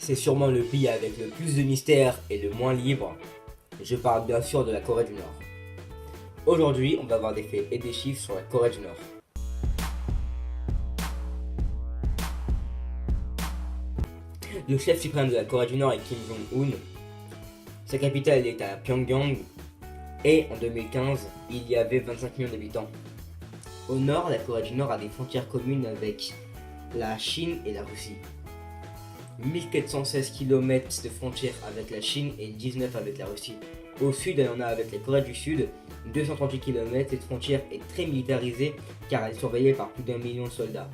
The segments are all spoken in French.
C'est sûrement le pays avec le plus de mystères et le moins libre. Je parle bien sûr de la Corée du Nord. Aujourd'hui, on va voir des faits et des chiffres sur la Corée du Nord. Le chef suprême de la Corée du Nord est Kim Jong-un. Sa capitale est à Pyongyang. Et en 2015, il y avait 25 millions d'habitants. Au nord, la Corée du Nord a des frontières communes avec la Chine et la Russie. 1416 km de frontières avec la Chine et 19 avec la Russie. Au sud, elle en a avec la Corée du Sud, 238 km. Cette frontière est très militarisée car elle est surveillée par plus d'1 million de soldats.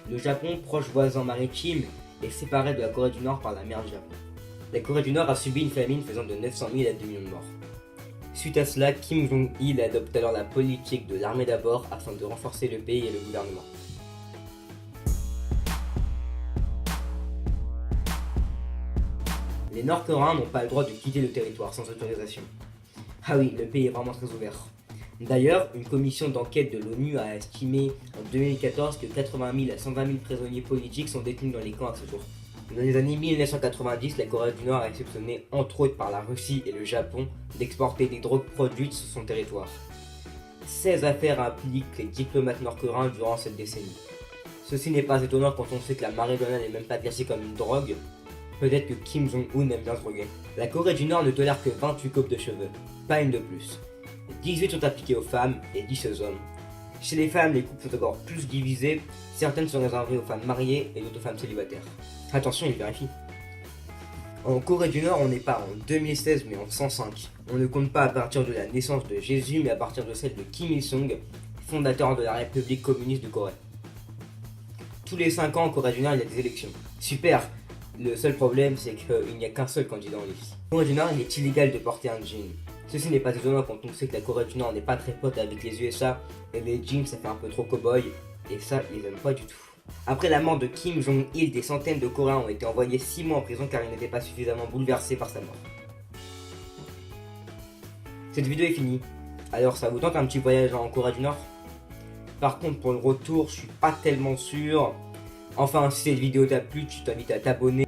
Le Japon, proche voisin maritime, est séparé de la Corée du Nord par la mer du Japon. La Corée du Nord a subi une famine faisant de 900 000 à 2 millions de morts. Suite à cela, Kim Jong-il adopte alors la politique de l'armée d'abord afin de renforcer le pays et le gouvernement. Les Nord-Coréens n'ont pas le droit de quitter le territoire sans autorisation. Ah oui, le pays est vraiment très ouvert. D'ailleurs, une commission d'enquête de l'ONU a estimé en 2014 que 80 000 à 120 000 prisonniers politiques sont détenus dans les camps à ce jour. Dans les années 1990, la Corée du Nord a été soupçonnée, entre autres par la Russie et le Japon, d'exporter des drogues produites sur son territoire. 16 affaires impliquent les diplomates nord-coréens durant cette décennie. Ceci n'est pas étonnant quand on sait que la marijuana n'est même pas classée comme une drogue. Peut-être que Kim Jong-un aime bien se droguer. La Corée du Nord ne tolère que 28 coupes de cheveux, pas une de plus. 18 sont appliquées aux femmes et 10 aux hommes. Chez les femmes, les coupes sont encore plus divisées, certaines sont réservées aux femmes mariées et d'autres aux femmes célibataires. Attention, il vérifie. En Corée du Nord, on n'est pas en 2016 mais en 105. On ne compte pas à partir de la naissance de Jésus mais à partir de celle de Kim Il-sung, fondateur de la République communiste de Corée. Tous les 5 ans en Corée du Nord, il y a des élections. Super. Le seul problème, c'est qu'il n'y a qu'un seul candidat en lice. En Corée du Nord, il est illégal de porter un jean. Ceci n'est pas étonnant quand on sait que la Corée du Nord n'est pas très pote avec les USA et les jeans ça fait un peu trop cow-boy et ça ils aiment pas du tout. Après la mort de Kim Jong-il, des centaines de Coréens ont été envoyés 6 mois en prison car ils n'étaient pas suffisamment bouleversés par sa mort. Cette vidéo est finie, alors ça vous tente un petit voyage en Corée du Nord? Par contre pour le retour je suis pas tellement sûr. Enfin si cette vidéo t'a plu, tu t'invites à t'abonner.